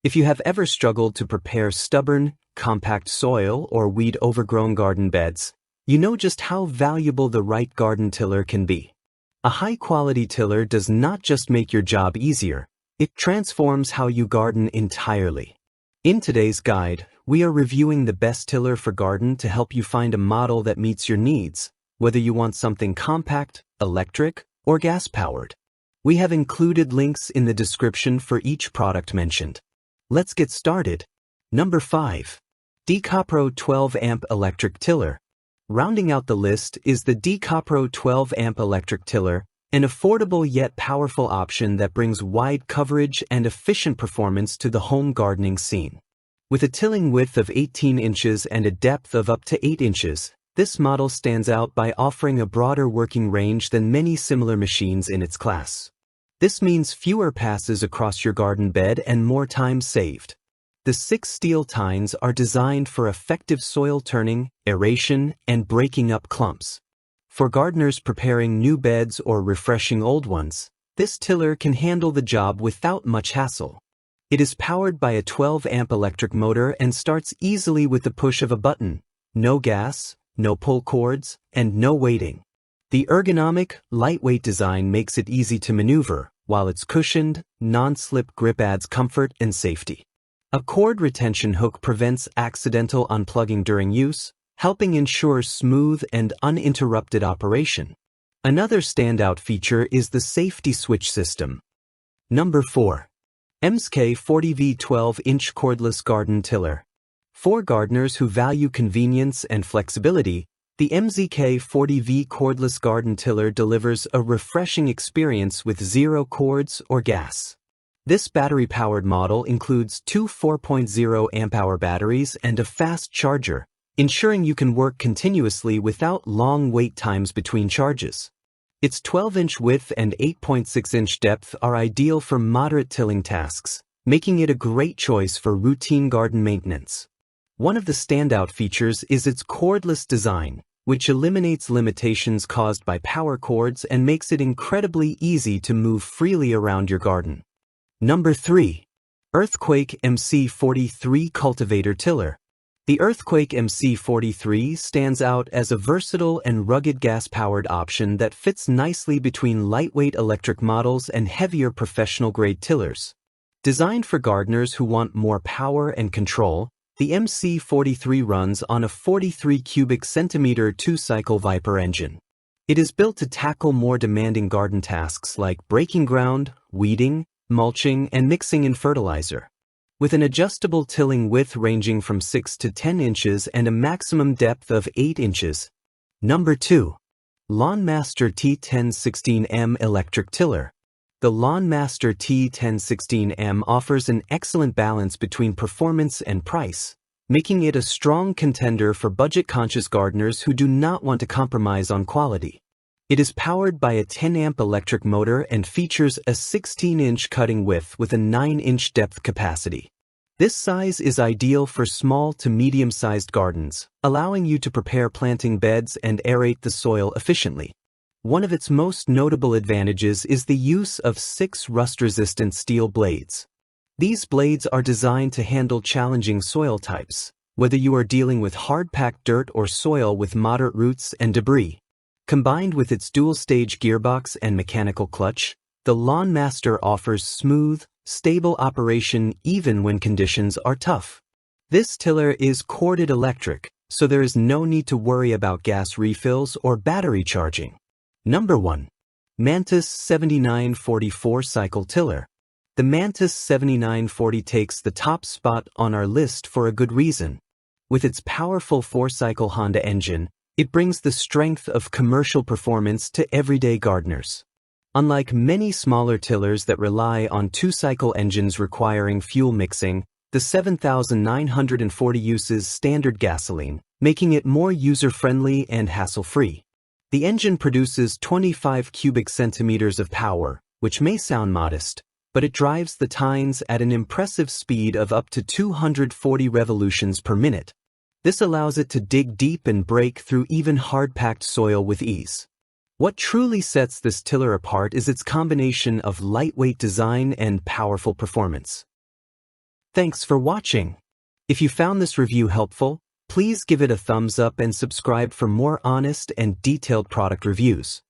If you have ever struggled to prepare stubborn, compact soil or weed overgrown garden beds, you know just how valuable the right garden tiller can be. A high-quality tiller does not just make your job easier, it transforms how you garden entirely. In today's guide, we are reviewing the best tiller for garden to help you find a model that meets your needs, whether you want something compact, electric, or gas-powered. We have included links in the description for each product mentioned. Let's get started. Number 5. Decopro 12-amp electric tiller. Rounding out the list is the Decopro 12-amp electric tiller, an affordable yet powerful option that brings wide coverage and efficient performance to the home gardening scene. With a tilling width of 18 inches and a depth of up to 8 inches, this model stands out by offering a broader working range than many similar machines in its class. This means fewer passes across your garden bed and more time saved. The 6 steel tines are designed for effective soil turning, aeration, and breaking up clumps. For gardeners preparing new beds or refreshing old ones, this tiller can handle the job without much hassle. It is powered by a 12-amp electric motor and starts easily with the push of a button. No gas, no pull cords, and no waiting. The ergonomic, lightweight design makes it easy to maneuver, while its cushioned, non-slip grip adds comfort and safety. A cord retention hook prevents accidental unplugging during use, helping ensure smooth and uninterrupted operation. Another standout feature is the safety switch system. Number 4. MC43 12-inch cordless garden tiller. For gardeners who value convenience and flexibility, the MC43 cordless garden tiller delivers a refreshing experience with zero cords or gas. This battery-powered model includes 2 4.0 amp-hour batteries and a fast charger, ensuring you can work continuously without long wait times between charges. Its 12-inch width and 8.6-inch depth are ideal for moderate tilling tasks, making it a great choice for routine garden maintenance. One of the standout features is its cordless design, which eliminates limitations caused by power cords and makes it incredibly easy to move freely around your garden. Number 3. Earthquake MC43 Cultivator Tiller. The Earthquake MC43 stands out as a versatile and rugged gas-powered option that fits nicely between lightweight electric models and heavier professional-grade tillers. Designed for gardeners who want more power and control, the MC43 runs on a 43 cubic centimeter 2-cycle Viper engine. It is built to tackle more demanding garden tasks like breaking ground, weeding, mulching, and mixing in fertilizer. With an adjustable tilling width ranging from 6 to 10 inches and a maximum depth of 8 inches. Number 2. Lawnmaster T1016M Electric Tiller. The Lawnmaster T1016M offers an excellent balance between performance and price, making it a strong contender for budget-conscious gardeners who do not want to compromise on quality. It is powered by a 10-amp electric motor and features a 16-inch cutting width with a 9-inch depth capacity. This size is ideal for small to medium-sized gardens, allowing you to prepare planting beds and aerate the soil efficiently. One of its most notable advantages is the use of 6 rust-resistant steel blades. These blades are designed to handle challenging soil types, whether you are dealing with hard-packed dirt or soil with moderate roots and debris. Combined with its dual-stage gearbox and mechanical clutch, the Lawnmaster offers smooth, stable operation even when conditions are tough. This tiller is corded electric, so there is no need to worry about gas refills or battery charging. Number 1. Mantis 7940 4-cycle tiller. The Mantis 7940 takes the top spot on our list for a good reason. With its powerful 4-cycle Honda engine, it brings the strength of commercial performance to everyday gardeners. Unlike many smaller tillers that rely on 2-cycle engines requiring fuel mixing, the 7940 uses standard gasoline, making it more user-friendly and hassle-free. The engine produces 25 cubic centimeters of power, which may sound modest, but it drives the tines at an impressive speed of up to 240 revolutions per minute. This allows it to dig deep and break through even hard-packed soil with ease. What truly sets this tiller apart is its combination of lightweight design and powerful performance. Thanks for watching. If you found this review helpful, please give it a thumbs up and subscribe for more honest and detailed product reviews.